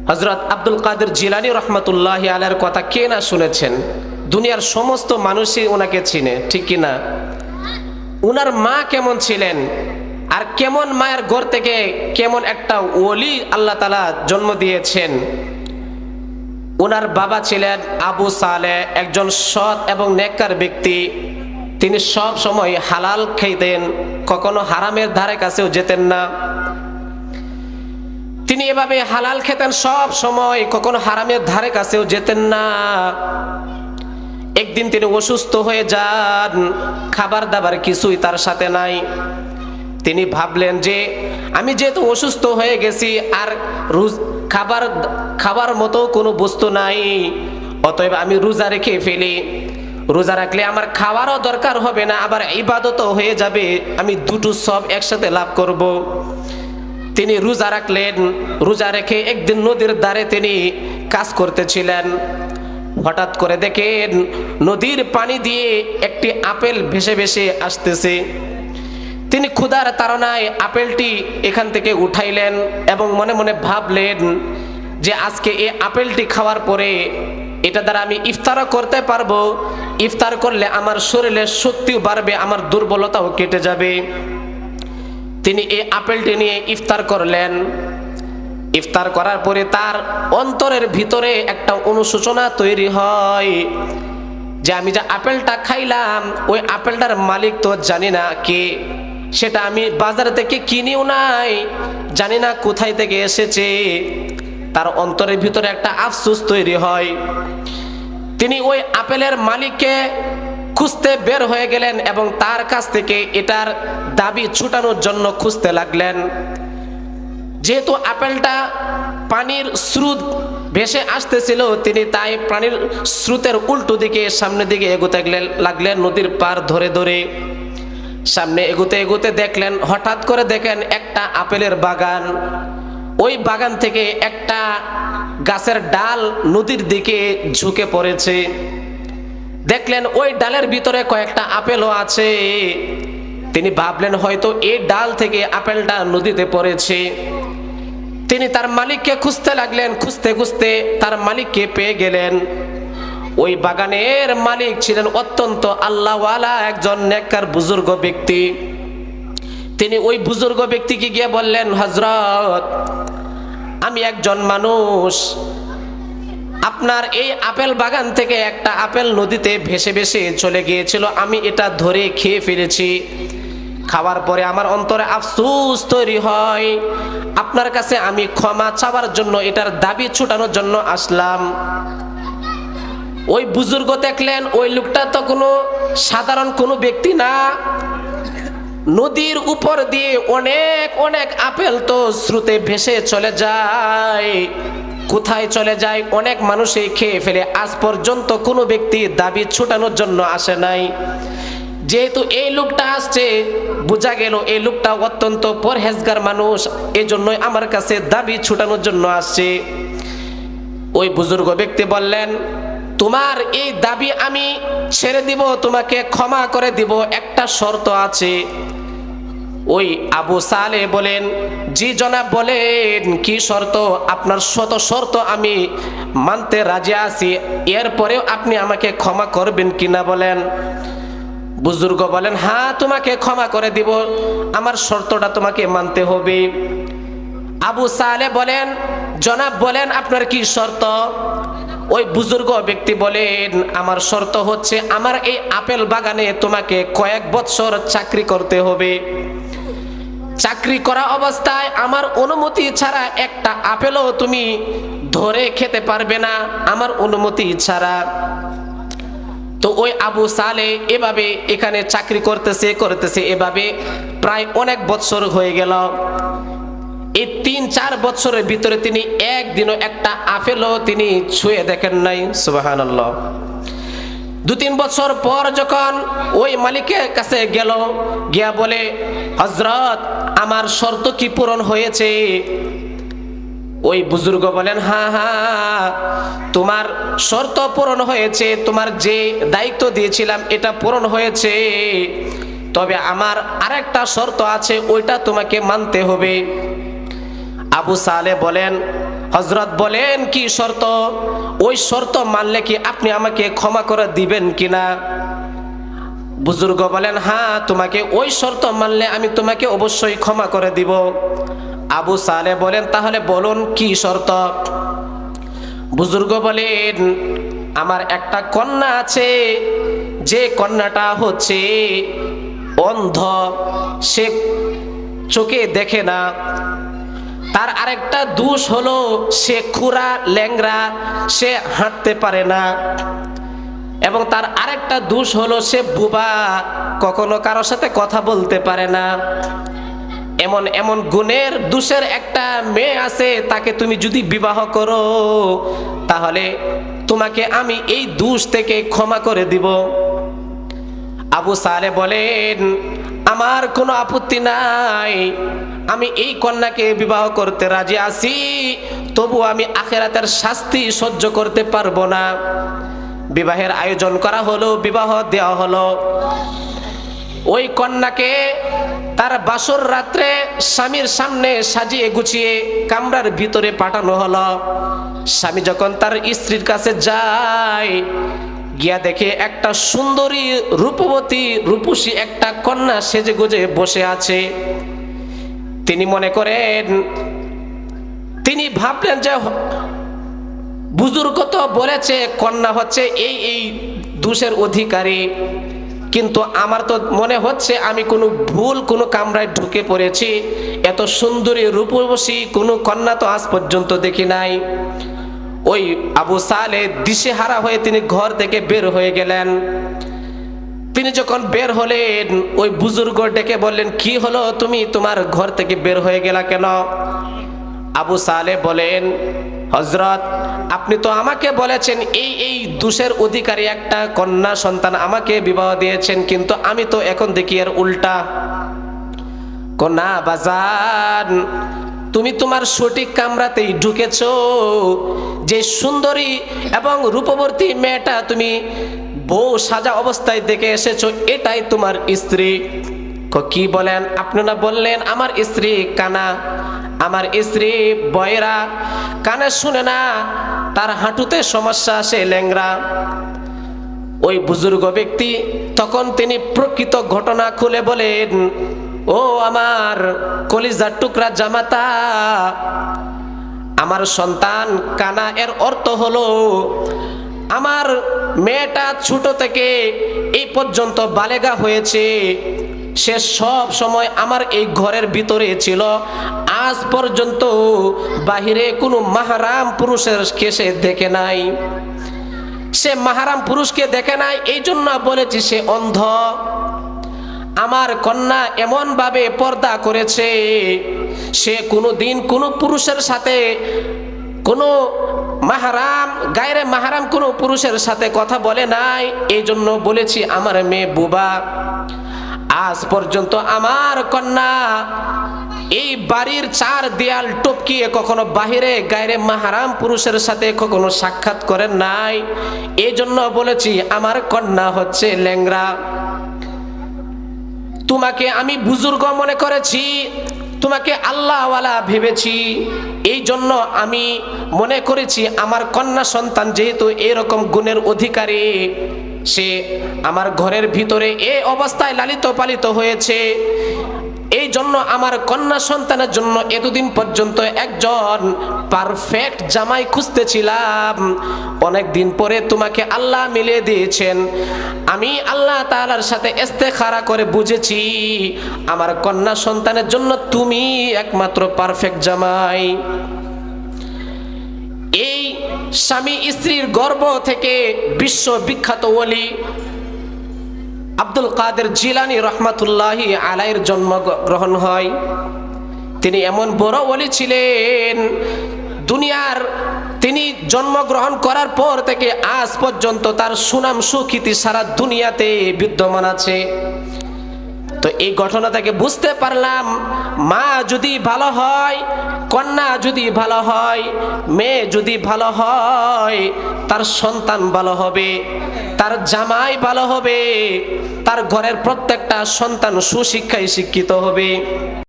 হযরত আব্দুল কাদের জিলানী রহমতুল্লাহি আলাইহির কথা কে না শুনেছেন? দুনিয়ার সমস্ত মানুষই ওনাকে চিনে, ঠিক কি না? উনার মা কেমন ছিলেন, আর কেমন মায়ের ঘর থেকে কেমন একটা ওলি আল্লাহ তাআলা জন্ম দিয়েছেন। উনার বাবা ছিলেন আবু সালেহ, একজন সৎ এবং নেককার ব্যক্তি। তিনি সব সময় হালাল খেতেন, কখনো হারামের ধারে কাছেও যেতেন না। তিনি এভাবে হালাল খেতেন সব সময়, কখনো হারামের ধারে কাছেও যেতেন না। একদিন তিনি অসুস্থ হয়ে যান, খাবার দাবার কিছুই তার সাথে নাই। তিনি ভাবলেন যে আমি যেহেতু অসুস্থ হয়ে গেছি, আর খাবার মতো কোনো বস্তু নাই, অতএব আমি রোজা রেখে ফেলি। রোজা রাখলে আমার খাওয়ারও দরকার হবে না, আবার ইবাদতও হয়ে যাবে, আমি দুটো সব একসাথে লাভ করব। তিনি রোজা রাখলেন। রোজা রেখে একদিন নদীর ধারে তিনি কাজ করতেছিলেন। হঠাৎ করে দেখেন নদীর পানি দিয়ে একটি আপেল ভেসে ভেসে আসতেছে। তিনি ক্ষুধার তাড়নায় আপেলটি এখান থেকে উঠাইলেন এবং মনে মনে ভাবলেন যে আজকে এই আপেলটি খাওয়ার পরে এটা দ্বারা আমি ইফতারও করতে পারবো। ইফতার করলে আমার শরীরে শক্তিও বাড়বে, আমার দুর্বলতাও কেটে যাবে। তিনি এই আপেলটি নিয়ে ইফতার করলেন। ইফতার করার পরে তার অন্তরের ভিতরে একটা অনুশোচনা তৈরি হয় যে আমি যে আপেলটা খাইলাম, ওই আপেলটার মালিক তো জানি না কে, সেটা আমি বাজার থেকে কিনিও নাই, জানি না কোথায় থেকে এসেছে। তার অন্তরের ভিতরে একটা আফসোস তৈরি হয়। তিনি ওই আপেলের মালিককে খুঁজতে বের হয়ে গেলেন এবং তার কাছ থেকে এটার দাবি ছুটানোর জন্য খুঁজতে লাগলেন। যেহেতু আপেলটা পানির স্রোত ভেসে আসতেছিল, তিনি তাই পানির স্রোতের উল্টো দিকে সামনের দিকে এগোতে লাগলেন, নদীর পার ধরে ধরে সামনে এগোতে এগোতে দেখলেন, হঠাৎ করে দেখেন একটা আপেলের বাগান। ওই বাগান থেকে একটা গাছের ডাল নদীর দিকে ঝুঁকে পড়েছে। দেখলেন ওই ডালের ভিতরে কয়েকটা আপেলও আছে। তিনি ভাবলেন হয়তো এই ডাল থেকে আপেলটা নদীতে পড়েছে। তিনি তার মালিককে খুঁজতে লাগলেন। খুঁজতে খুঁজতে তার মালিককে পেয়ে গেলেন। ওই বাগানের মালিক ছিলেন অত্যন্ত আল্লাহওয়ালা একজন নেককার বুজুর্গ ব্যক্তি। তিনি ওই বুজুর্গ ব্যক্তিকে গিয়ে বললেন, হযরত, আমি একজন মানুষ, আপনার এই আপেল বাগান থেকে একটা আপেল নদীতে ভেসে ভেসে চলে গিয়েছিল, আমি এটা ধরে খেয়ে ফেলেছি। খাওয়ার পরে আমার অন্তরে আফসোস তৈরি হয়। আপনার কাছে আমি ক্ষমা চাওয়ার জন্য, এটার দাবি ছুটানোর জন্য আসলাম। ওই বুজুর্গ দেখলেন ওই লোকটা তো কোনো সাধারণ কোনো ব্যক্তি না। নদীর উপর দিয়ে অনেক অনেক আপেল তো স্রোতে ভেসে চলে যায়, কোথায় চলে যায় অনেক মানুষই খেয়ে ফেলে, আজ পর্যন্ত কোনো ব্যক্তি দাবি ছুটানোর জন্য আসে নাই। যেহেতু এই লোকটা আসছে, বোঝা গেল এই লোকটা অত্যন্ত পরহেজগার মানুষ, এই জন্যই আমার কাছে দাবি ছুটানোর জন্য আসছে। ওই বুজুর্গ ব্যক্তি বললেন, তোমার এই দাবি আমি ছেড়ে দিব, তোমাকে ক্ষমা করে দিব, একটা শর্ত আছে। ওই আবু সালেহ বলেন, জি জনাব বলেন, কি শর্ত? আপনার শত শর্ত আমি মানতে রাজি আছি, এরপরেও আপনি আমাকে ক্ষমা করবেন কিনা বলেন। বুজুর্গ বলেন, হ্যাঁ তোমাকে ক্ষমা করে দিব, আমার শর্তটা তোমাকে মানতে হবে। আবু সালেহ বলেন, জনাব বলেন আপনার কি শর্ত? ওই বুজুর্গ ব্যক্তি বলেন, আমার শর্ত হচ্ছে আমার এই আপেল বাগানে তোমাকে কয়েক বছর চাকরি করতে হবে। চাকরি করা অবস্থায় আমার অনুমতি ছাড়া একটা আপেলও তুমি ধরে খেতে পারবে না, আমার অনুমতি ছাড়া। তো ওই আবু সালেহ এভাবে এখানে চাকরি করতেছে এভাবে প্রায় অনেক বছর হয়ে গেল। এই ৩-৪ বছরের ভিতরে তিনি একদিনও একটা আপেলও তিনি ছুঁয়ে দেখেন নাই। সুবহানাল্লাহ। ২-৩ বছর পর যখন ওই মালিকের কাছে গেল, গিয়া বলে, হযরত, আমার শর্ত কি পূরণ হয়েছে? ওই বুজুর্গ বলেন, হ্যাঁ হ্যাঁ তোমার শর্ত পূরণ হয়েছে, তোমার যে দায়িত্ব দিয়েছিলাম এটা পূরণ হয়েছে, তবে আমার আরেকটা শর্ত আছে, ওইটা তোমাকে মানতে হবে। আবু সালেহ বলেন, হযরত বলেন, কি শর্ত? ওই শর্ত মানলে কি আপনি আমাকে ক্ষমা করে দিবেন কিনা? বুজুর্গ বলেন, হ্যাঁ, তোমাকে ওই শর্ত মানলে আমি তোমাকে অবশ্যই ক্ষমা করে দিব। আবু সালেহ বলেন, তাহলে বলুন কি শর্ত? বুজুর্গ বলেন, আমার একটা কন্যা আছে, যে কন্যাটা হচ্ছে অন্ধ, সে চোখে দেখে না। তার আরেকটা দোষ হলো সে খুরা, ল্যাংড়া, সে হাঁটতে পারে না। এবং তার আরেকটা দোষ হলো সে বুবা, কখনো কারোর সাথে কথা বলতে পারে না। এমন এমন গুণের দোষের একটা মেয়ে আছে, তাকে তুমি যদি বিবাহ করো তাহলে তোমাকে আমি এই দোষ থেকে ক্ষমা করে দিব। আবু সালেহ বলেন, আমার কোনো আপত্তি নাই, আমি এই কন্যাকে বিবাহ করতে রাজি আছি, তবু আমি আখিরাতের শাস্তি সহ্য করতে পারবো না। বিবাহের আয়োজন করা হলো, বিবাহ দেওয়া হলো। ওই কন্যাকে তার বাসর রাত্রে স্বামীর সামনে সাজিয়ে গুছিয়ে কামরার ভিতরে পাঠানো হলো। স্বামী যখন তার স্ত্রীর কাছে যায়, গিয়া দেখে একটা সুন্দরী, রূপবতী, রূপসী একটা কন্যা সেজে গুজে বসে আছে। তিনি মনে করেন, তিনি ভাবলেন যে বুজুর্গ তো বলেছে কন্যা হচ্ছে এই এই দোষের অধিকারী, কিন্তু আমার তো মনে হচ্ছে আমি কোনো ভুল কোনো কামরায় ঢুকে পড়েছি। এত সুন্দরী রূপবতী কোনো কন্যা তো আজ পর্যন্ত দেখি নাই। ওই আবু সালেহ দিশেহারা হয়ে তিনি ঘর থেকে বের হয়ে গেলেন। তিনি যখন বের হলেন, ওই বুজুর্গ ডেকে বললেন, কি হলো, তুমি তোমার ঘর থেকে বের হয়ে গেলা কেন? আবু সালেহ বলেন, হযরত, আপনি তো আমাকে বলেছেন এই এই দোষের অধিকারী একটা কন্যা সন্তান আমাকে বিবাহ দিয়েছেন, কিন্তু আমি তো এখন দেখি এর উল্টা। কন্যা বাজান, তুমি তোমার সঠিক কামরাতেই ঢুকেছো। যে সুন্দরী এবং রূপবতী মেয়েটা তুমি বউ সাজা অবস্থায় দেখে এসেছো, এটাই তোমার স্ত্রী। কি বলেন? আপনি না বললেন আমার স্ত্রী কানা, আমার স্ত্রী বয়রা, কানে শুনে না, তার হাঁটুতে সমস্যা, সে ল্যাংড়া। ওই বুজুর্গ ব্যক্তি তখন তিনি প্রকৃত ঘটনা খুলে বলেন, ও আমার কলিজার টুকরা জামাতা, আমার সন্তান কানা, এর অর্থ হলো আমার মেয়েটা ছোট থেকে এই পর্যন্ত বালেগা হয়েছে, সে সব সময় আমার এই ঘরের ভিতরে ছিল, আজ পর্যন্ত বাহিরে কোনো মাহরাম পুরুষের সে দেখে নাই। সে মাহরাম পুরুষকে দেখে নাই, এই জন্য বলেছি সে অন্ধ। আমার কন্যা এমন ভাবে পর্দা করেছে, সে কোনোদিন কোনো পুরুষের সাথে, কোনো মাহরাম, গায়রে মাহরাম কোনো পুরুষের সাথে কথা বলে নাই, এই জন্য বলেছি আমার মেয়ে বুবা। আজ পর্যন্ত আমার কন্যা এই বাড়ির চার দেয়াল টপকিয়ে কখনো বাহিরে গায়রে মাহরাম পুরুষের সাথে কখনো সাক্ষাৎ করেন নাই, এই জন্য বলেছি আমার কন্যা হচ্ছে ল্যাংড়া। তোমাকে আমি বুজুর্গ মনে করেছি, তোমাকে আল্লাহওয়ালা ভেবেছি, এই জন্য আমি মনে করেছি আমার কন্যা সন্তান যেহেতু এরকম গুণের অধিকারী, সে আমার ঘরের ভিতরে এই অবস্থায় লালিত পালিত হয়েছে, এই জন্য আমার কন্যা সন্তানের জন্য এতদিন পর্যন্ত একজন পারফেক্ট জামাই খুঁজতেছিলাম। অনেক দিন পরে তোমাকে আল্লাহ মিলিয়ে দিয়েছেন। আমি আল্লাহ তাআলার সাথে ইস্তেখারা করে বুঝেছি আমার কন্যা সন্তানের জন্য তুমি একমাত্র পারফেক্ট জামাই। এই স্বামী স্ত্রীর গর্ভ থেকে বিশ্ববিখ্যাত ওলি আব্দুল কাদের জিলানী রহমাতুল্লাহি আলাইহির জন্মগ্রহণ হয়। তিনি এমন বড় ওলি ছিলেন, দুনিয়ার তিনি জন্মগ্রহণ করার পর থেকে আজ পর্যন্ত তার সুনাম সুখ্যাতি সারা দুনিয়াতে বিদ্যমান আছে। তো এই ঘটনা থেকে বুঝতে পারলাম, মা যদি ভালো হয়, কন্যা যদি ভালো হয়, মেয়ে যদি ভালো হয়, তার সন্তান ভালো হবে, তার জামাই ভালো হবে, তার ঘরের প্রত্যেকটা সন্তান সুশিক্ষায় শিক্ষিত হবে।